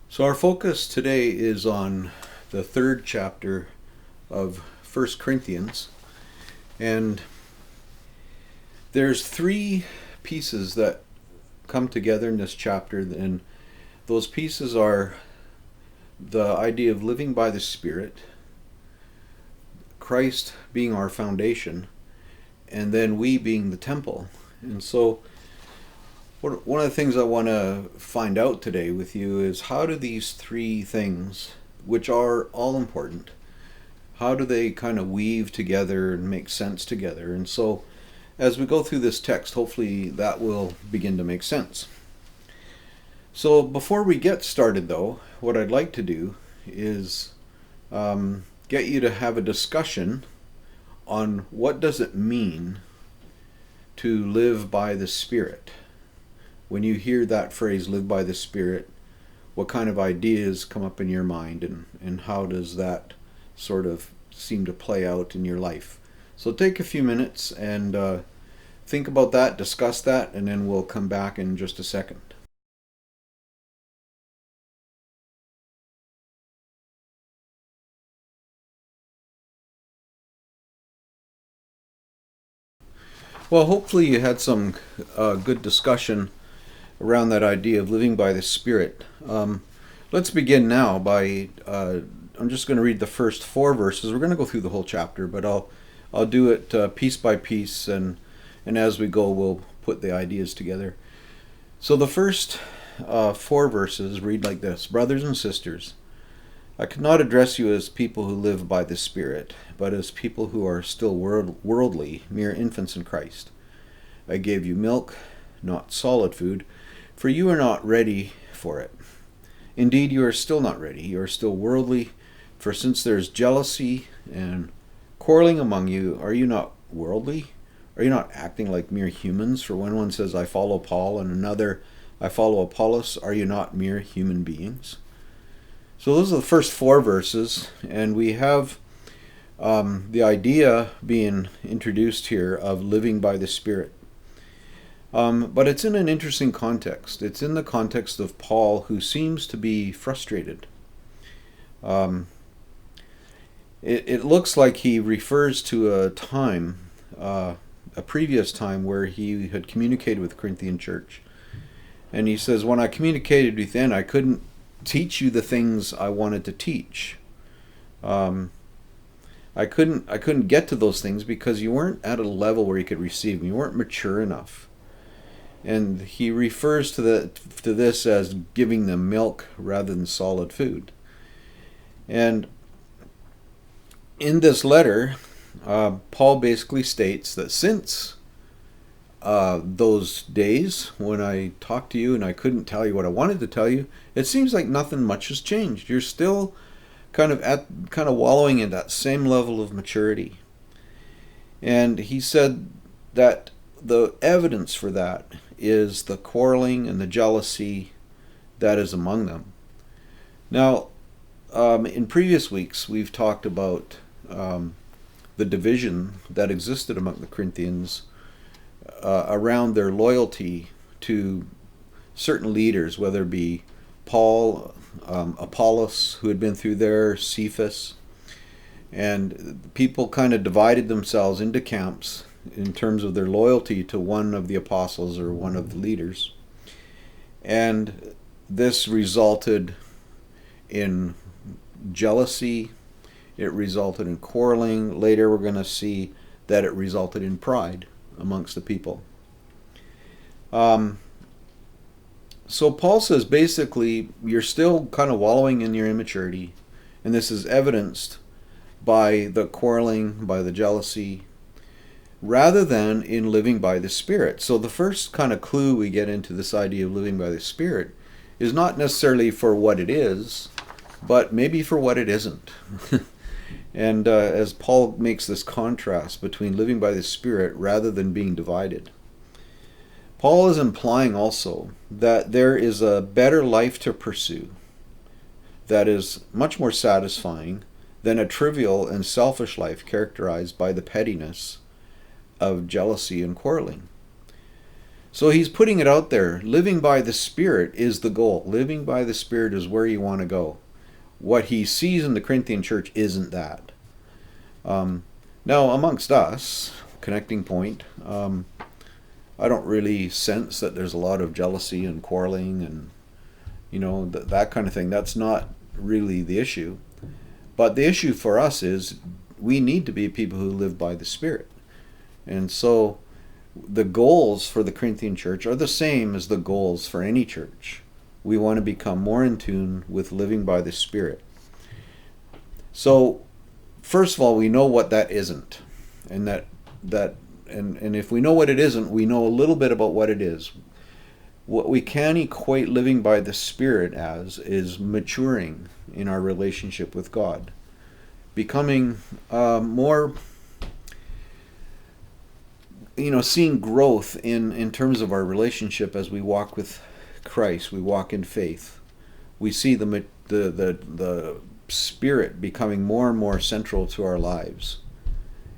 So our focus today is on the third chapter of 1 Corinthians, and there's three pieces that come together in this chapter, and those pieces are the idea of living by the Spirit, Christ being our foundation, and then we being the temple. And so one of the things I want to find out today with you is, how do these three things, which are all important, how do they kind of weave together and make sense together? And so as we go through this text, hopefully that will begin to make sense. So before we get started though, what I'd like to do is get you to have a discussion on what does it mean to live by the Spirit. When you hear that phrase, live by the Spirit, what kind of ideas come up in your mind, and how does that sort of seem to play out in your life? So take a few minutes and think about that, discuss that, and then we'll come back in just a second. Well, hopefully you had some good discussion around that idea of living by the Spirit. Let's begin now by, I'm just going to read the first 4 verses. We're going to go through the whole chapter, but I'll do it piece by piece, and as we go we'll put the ideas together. So the first 4 verses read like this: Brothers and sisters, I could not address you as people who live by the Spirit, but as people who are still worldly, mere infants in Christ. I gave you milk, not solid food, for you are not ready for it. Indeed, you are still not ready. You are still worldly, for since there is jealousy and quarreling among you, are you not worldly? Are you not acting like mere humans? For when one says, I follow Paul, and another, I follow Apollos, are you not mere human beings? So those are the first 4 verses, and we have the idea being introduced here of living by the Spirit. But it's in an interesting context. It's in the context of Paul, who seems to be frustrated. It looks like he refers to a time, a previous time, where he had communicated with the Corinthian church. And he says, when I communicated with you, I couldn't teach you the things I wanted to teach. I couldn't get to those things because you weren't at a level where you could receive them. You weren't mature enough. And he refers to this as giving them milk rather than solid food. And in this letter, Paul basically states that since those days when I talked to you and I couldn't tell you what I wanted to tell you, it seems like nothing much has changed. You're still kind of wallowing in that same level of maturity. And he said that the evidence for that is the quarreling and the jealousy that is among them. Now, in previous weeks, we've talked about the division that existed among the Corinthians around their loyalty to certain leaders, whether it be Paul, Apollos, who had been through there, Cephas, and people kind of divided themselves into camps in terms of their loyalty to one of the apostles or one of the leaders. And this resulted in jealousy, it resulted in quarreling. Later we're going to see that it resulted in pride amongst the people. So Paul says basically you're still kind of wallowing in your immaturity, and this is evidenced by the quarreling, by the jealousy, rather than in living by the Spirit. So the first kind of clue we get into this idea of living by the Spirit is not necessarily for what it is, but maybe for what it isn't. And as Paul makes this contrast between living by the Spirit rather than being divided, Paul is implying also that there is a better life to pursue that is much more satisfying than a trivial and selfish life characterized by the pettiness of jealousy and quarreling. So he's putting it out there. Living by the Spirit is the goal. Living by the Spirit is where you want to go. What he sees in the Corinthian church isn't that. Now, amongst us, Connecting Point, I don't really sense that there's a lot of jealousy and quarreling and, that kind of thing. That's not really the issue. But the issue for us is we need to be people who live by the Spirit. And so the goals for the Corinthian church are the same as the goals for any church. We want to become more in tune with living by the Spirit. So, first of all, we know what that isn't. And and if we know what it isn't, we know a little bit about what it is. What we can equate living by the Spirit as is maturing in our relationship with God. Becoming more, seeing growth in terms of our relationship as we walk with Christ. We walk in faith. We see the Spirit becoming more and more central to our lives.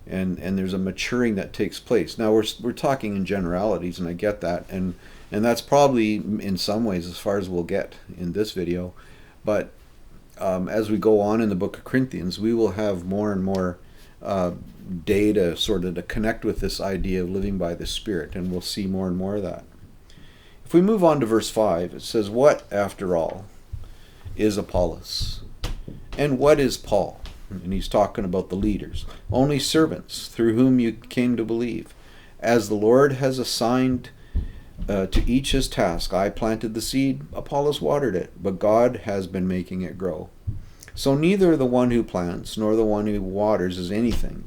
And there's a maturing that takes place. Now we're talking in generalities, and I get that, and that's probably in some ways as far as we'll get in this video. But as we go on in the book of Corinthians, we will have more and more data sort of to connect with this idea of living by the Spirit, and we'll see more and more of that. If we move on to verse 5, it says, "What, after all, is Apollos? And what is Paul?" And he's talking about the leaders. "Only servants through whom you came to believe. As the Lord has assigned to each his task. I planted the seed, Apollos watered it, but God has been making it grow. So neither the one who plants nor the one who waters is anything,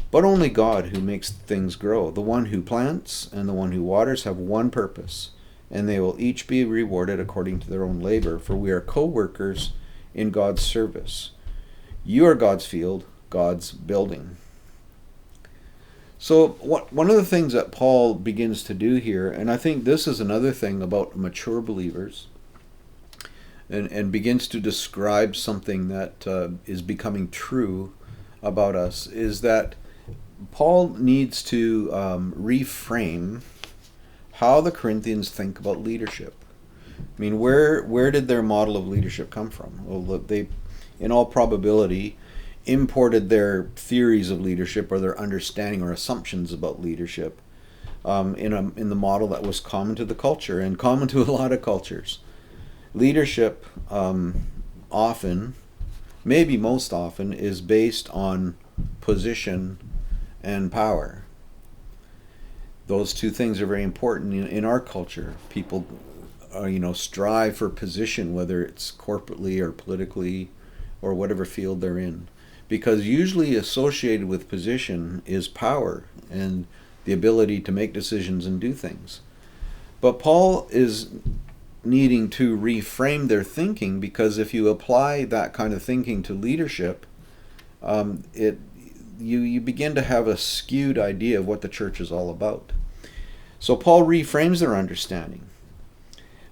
but only God who makes things grow. The one who plants and the one who waters have one purpose, and they will each be rewarded according to their own labor, for we are co-workers in God's service. You are God's field, God's building." So one of the things that Paul begins to do here, and I think this is another thing about mature believers, and begins to describe something that is becoming true about us, is that Paul needs to reframe how the Corinthians think about leadership. I mean, where did their model of leadership come from? Well, they, in all probability, imported their theories of leadership or their understanding or assumptions about leadership in the model that was common to the culture and common to a lot of cultures. Leadership often, maybe most often, is based on position and power. Those two things are very important in our culture. People strive for position, whether it's corporately or politically or whatever field they're in. Because usually associated with position is power and the ability to make decisions and do things. But Paul is needing to reframe their thinking, because if you apply that kind of thinking to leadership, you begin to have a skewed idea of what the church is all about. So Paul reframes their understanding.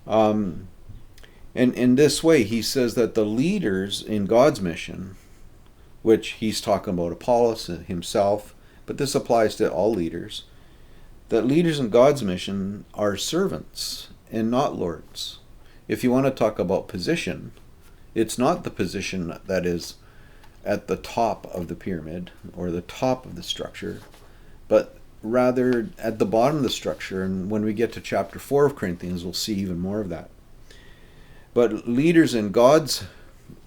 And in this way, he says that the leaders in God's mission, which he's talking about Apollos himself, but this applies to all leaders, that leaders in God's mission are servants and not lords. If you want to talk about position, it's not the position that is at the top of the pyramid or the top of the structure, but rather at the bottom of the structure. And when we get to chapter 4 of Corinthians, we'll see even more of that. But leaders in God's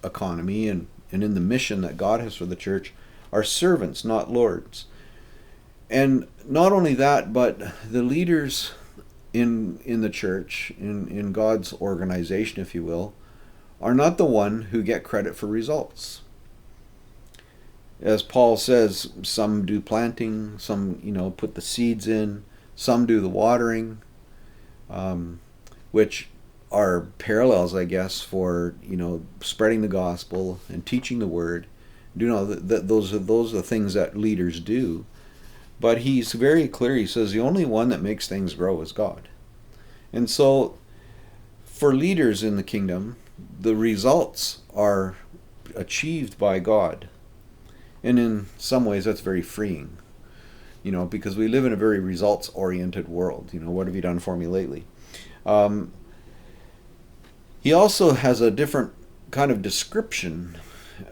economy and in the mission that God has for the church are servants, not lords. And not only that, but the leaders in the church, in God's organization, if you will, are not the one who get credit for results. As Paul says, some do planting, some put the seeds in, some do the watering, which are parallels, I guess, for spreading the gospel and teaching the word. Those are the things that leaders do. But he's very clear. He says the only one that makes things grow is God. And so for leaders in the kingdom, the results are achieved by God. And in some ways that's very freeing. because we live in a very results-oriented world. What have you done for me lately? Um, he also has a different kind of description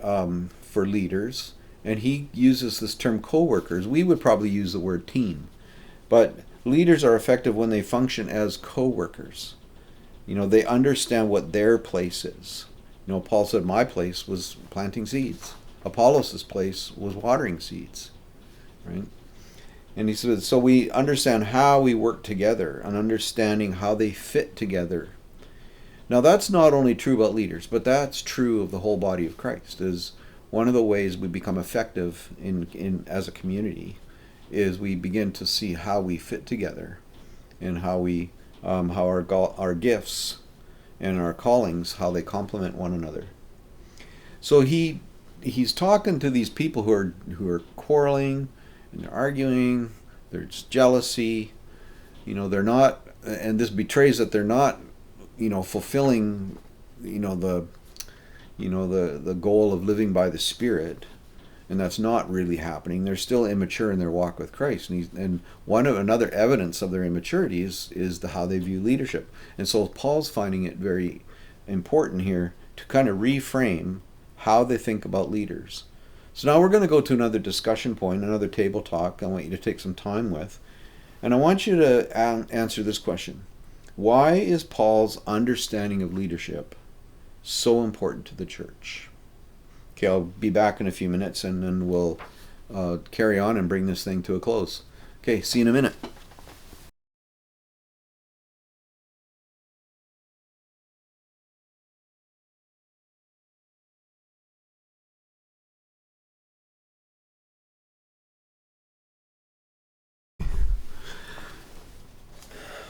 for leaders, and he uses this term co-workers. We would probably use the word team, but leaders are effective when they function as co-workers. They understand what their place is. Paul said, my place was planting seeds. Apollos' place was watering seeds, right? And he said, so we understand how we work together and understanding how they fit together. Now that's not only true about leaders, but that's true of the whole body of Christ. Is one of the ways we become effective in as a community is we begin to see how we fit together, and how our gifts and our callings, how they complement one another. So he's talking to these people who are quarreling and they're arguing. There's jealousy. They're not, and this betrays that they're not, fulfilling, the goal of living by the Spirit, and that's not really happening. They're still immature in their walk with Christ, and another evidence of their immaturity is how they view leadership. And so Paul's finding it very important here to kind of reframe how they think about leaders. So now we're going to go to another discussion point, another table talk I want you to take some time with. And I want you to answer this question. Why is Paul's understanding of leadership so important to the church? Okay, I'll be back in a few minutes, and then we'll carry on and bring this thing to a close. Okay, see you in a minute.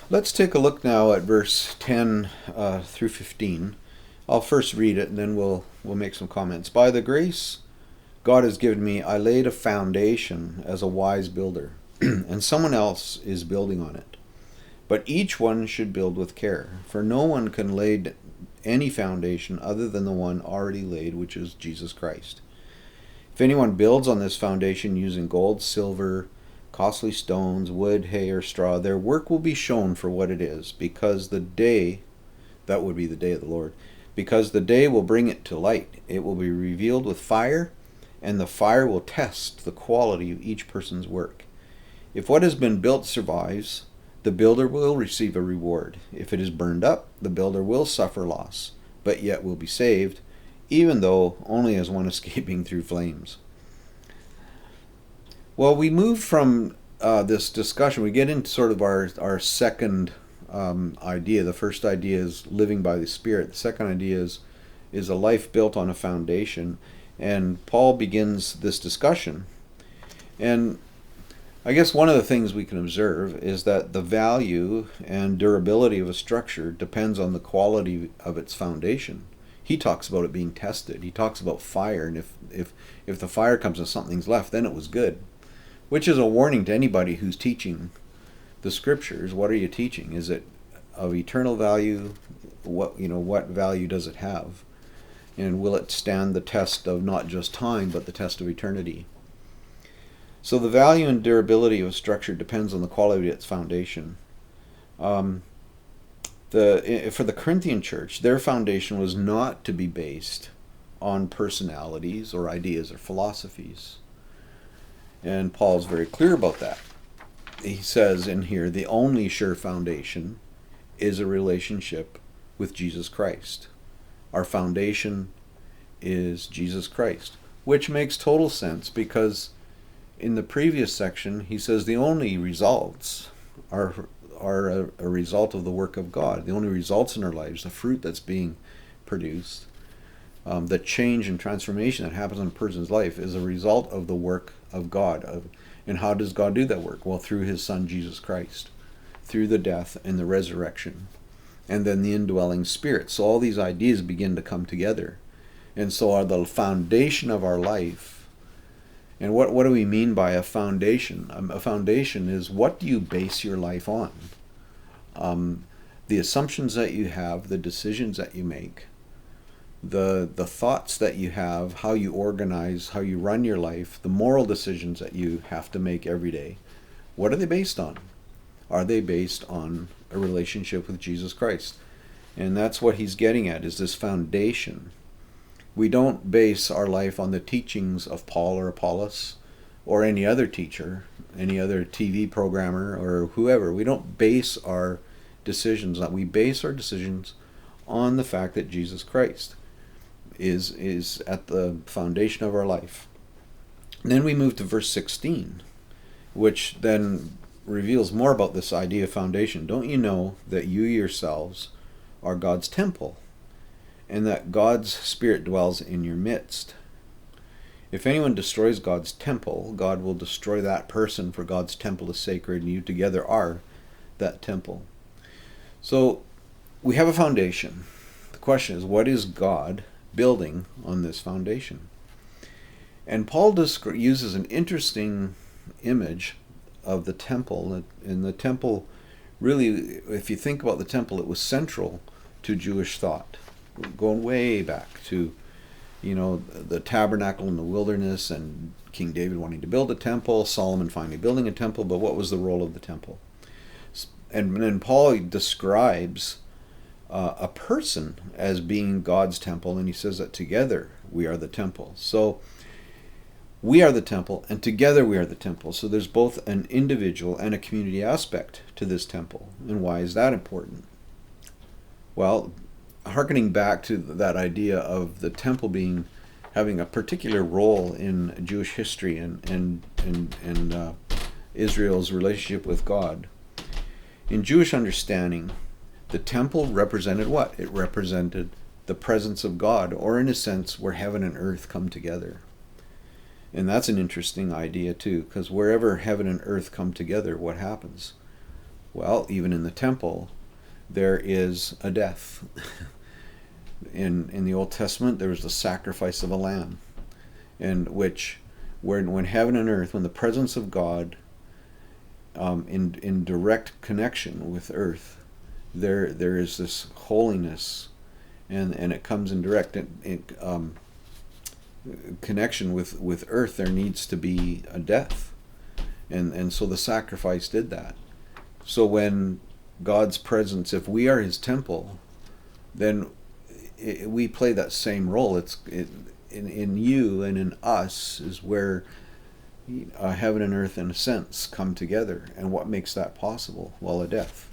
Let's take a look now at verse 10 through 15. I'll first read it, and then we'll make some comments. By the grace God has given me, I laid a foundation as a wise builder, and someone else is building on it. But each one should build with care, for no one can lay any foundation other than the one already laid, which is Jesus Christ. If anyone builds on this foundation using gold, silver, costly stones, wood, hay, or straw, their work will be shown for what it is, because the day, that would be the day of the Lord, because the day will bring it to light. It will be revealed with fire, and the fire will test the quality of each person's work. If what has been built survives, the builder will receive a reward. If it is burned up, the builder will suffer loss, but yet will be saved, even though only as one escaping through flames. Well, we move from this discussion, we get into sort of our second idea. The first idea is living by the Spirit. The second idea is a life built on a foundation. And Paul begins this discussion. And I guess one of the things we can observe is that the value and durability of a structure depends on the quality of its foundation. He talks about it being tested. He talks about fire, and if the fire comes and something's left, then it was good. Which is a warning to anybody who's teaching the scriptures. What are you teaching? Is it of eternal value? What value does it have? And will it stand the test of not just time, but the test of eternity? So the value and durability of a structure depends on the quality of its foundation. For the Corinthian church, their foundation was not to be based on personalities or ideas or philosophies. And Paul's very clear about that. He says in here, the only sure foundation is a relationship with Jesus Christ. Our foundation is Jesus Christ, which makes total sense because in the previous section he says the only results are a result of the work of God. The only results in our lives, the fruit that's being produced, the change and transformation that happens in a person's life is a result of the work of God. And how does God do that work? Well, through his Son Jesus Christ, through the death and the resurrection, and then the indwelling Spirit. So all these ideas begin to come together. And so are the foundation of our life. And what do we mean by a foundation? A foundation is, what do you base your life on? The assumptions that you have, the decisions that you make, the thoughts that you have, how you organize, how you run your life, the moral decisions that you have to make every day. What are they based on? Are they based on a relationship with Jesus Christ? And that's what he's getting at, is this foundation. We don't base our life on the teachings of Paul or Apollos or any other teacher, any other TV programmer or whoever. We don't base our decisions on. We base our decisions on the fact that Jesus Christ is at the foundation of our life. And then we move to verse 16, which then reveals more about this idea of foundation. Don't you know that you yourselves are God's temple, and that God's Spirit dwells in your midst? If anyone destroys God's temple, God will destroy that person, for God's temple is sacred, and you together are that temple. So we have a foundation. The question is, what is God building on this foundation? And Paul uses an interesting image of the temple. And the temple, really, if you think about the temple, it was central to Jewish thought, going way back to, the tabernacle in the wilderness and King David wanting to build a temple, Solomon finally building a temple. But what was the role of the temple? And then Paul describes a person as being God's temple, and he says that together we are the temple. So we are the temple, and together we are the temple. So there's both an individual and a community aspect to this temple. And why is that important? Well, hearkening back to that idea of the temple having a particular role in Jewish history and Israel's relationship with God. In Jewish understanding, the temple represented what? It represented the presence of God, or in a sense, where heaven and earth come together. And that's an interesting idea too, because wherever heaven and earth come together, what happens? Well, even in the temple, there is a death. In the Old Testament, there was the sacrifice of a lamb, when heaven and earth, when the presence of God in direct connection with earth, there is this holiness, and it comes in direct connection with earth. There needs to be a death, and so the sacrifice did that. So when God's presence, if we are his temple, then we play that same role. In you and in us is where heaven and earth, in a sense, come together. And what makes that possible? Well, a death.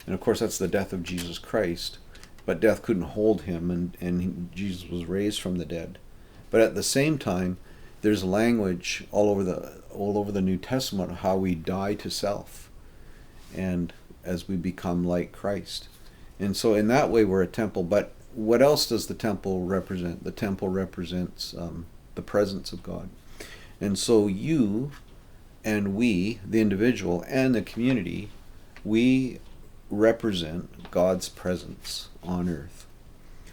And of course, that's the death of Jesus Christ. But death couldn't hold him, and Jesus was raised from the dead. But at the same time, there's language all over the New Testament of how we die to self, and as we become like Christ. And so in that way, we're a temple. But what else does the temple represent? The temple represents the presence of God. And so you and we, the individual and the community, we represent God's presence on earth.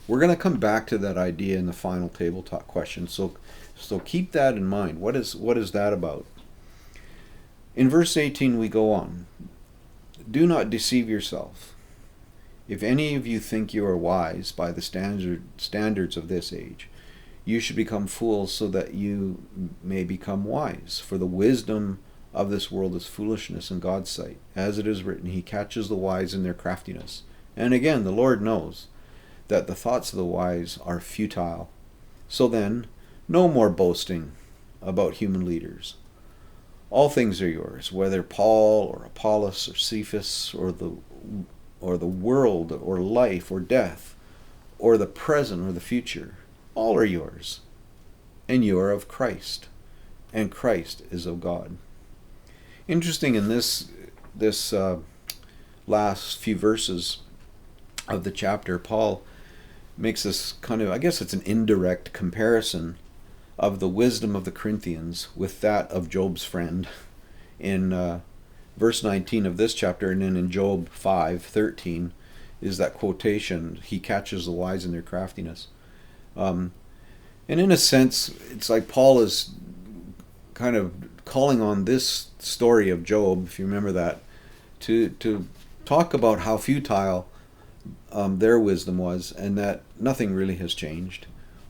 We're going to come back to that idea in the final table talk question. So keep that in mind. What is that about? In verse 18 we go on. Do not deceive yourself. If any of you think you are wise by the standards of this age, you should become fools so that you may become wise. For the wisdom of this world is foolishness in God's sight. As it is written, he catches the wise in their craftiness. And again, the Lord knows that the thoughts of the wise are futile. So then, no more boasting about human leaders. All things are yours, whether Paul or Apollos or Cephas or the world or life or death or the present or the future. All are yours, and you are of Christ, and Christ is of God. Interesting, in this last few verses of the chapter, Paul makes this kind of, I guess it's an indirect comparison of the wisdom of the Corinthians with that of Job's friend in verse 19 of this chapter, and then in Job 5:13 is that quotation, he catches the wise in their craftiness. And in a sense, it's like Paul is kind of calling on this story of Job, if you remember that, to talk about how futile their wisdom was, and that nothing really has changed.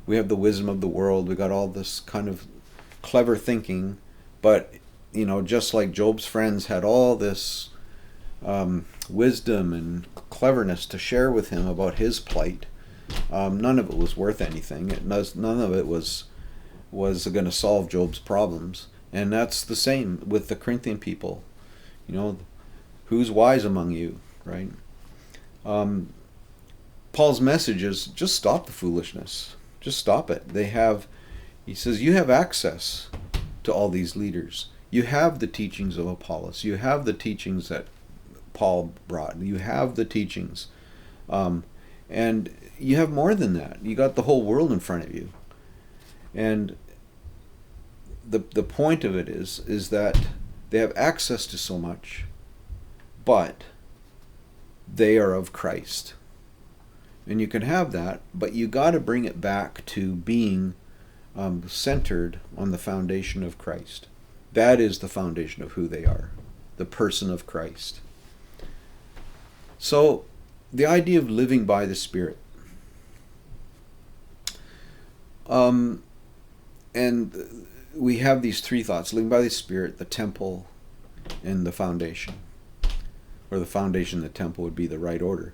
We have the wisdom of the world, we got all this kind of clever thinking, but just like Job's friends had all this wisdom and cleverness to share with him about his plight, none of it was worth anything. None of it was going to solve Job's problems. And that's the same with the Corinthian people. Who's wise among you, right? Paul's message is just stop the foolishness. Just stop it. He says, you have access to all these leaders. You have the teachings of Apollos. You have the teachings that Paul brought. You have the teachings. And you have more than that. You got the whole world in front of you. And the point of it is that they have access to so much, but they are of Christ. And you can have that, but you got to bring it back to being centered on the foundation of Christ. That is the foundation of who they are, the person of Christ. So, the idea of living by the Spirit. And we have these three thoughts: living by the Spirit, the temple, and the foundation. Or the foundation and the temple would be the right order.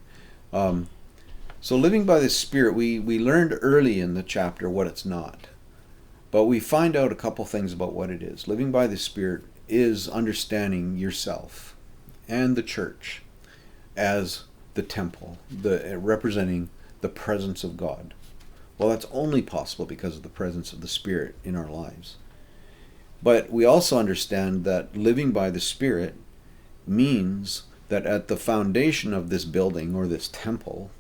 So living by the Spirit, we learned early in the chapter what it's not. But we find out a couple things about what it is. Living by the Spirit is understanding yourself and the church as the temple, representing the presence of God. Well, that's only possible because of the presence of the Spirit in our lives. But we also understand that living by the Spirit means that at the foundation of this building or this temple,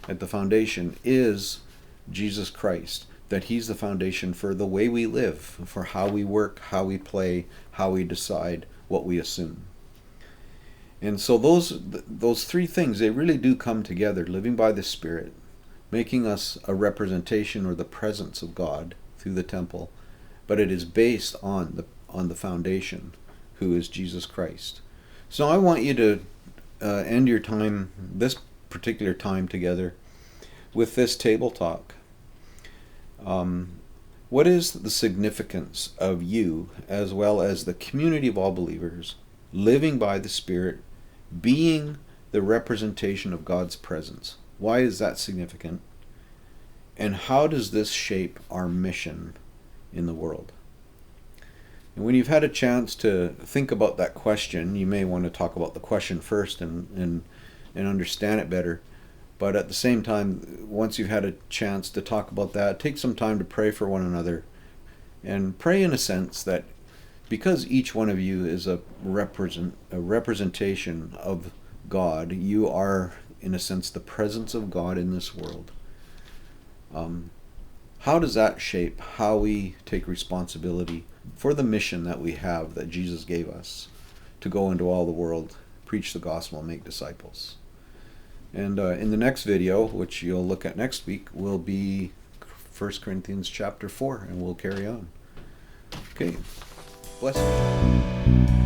at the foundation is Jesus Christ. That He's the foundation for the way we live, for how we work, how we play, how we decide, what we assume. And so those three things, they really do come together: living by the Spirit, making us a representation or the presence of God through the temple, but it is based on the foundation, who is Jesus Christ. So I want you to end your time, this particular time together, with this table talk. What is the significance of you, as well as the community of all believers, living by the Spirit, being the representation of God's presence? Why is that significant? And how does this shape our mission in the world? And when you've had a chance to think about that question, you may want to talk about the question first and understand it better. But at the same time, once you've had a chance to talk about that, take some time to pray for one another. And pray in a sense that because each one of you is a representation of God, you are, in a sense, the presence of God in this world. How does that shape how we take responsibility for the mission that we have, that Jesus gave us, to go into all the world, preach the gospel, and make disciples? And in the next video, which you'll look at next week, will be 1 Corinthians chapter 4, and we'll carry on. Okay, bless you.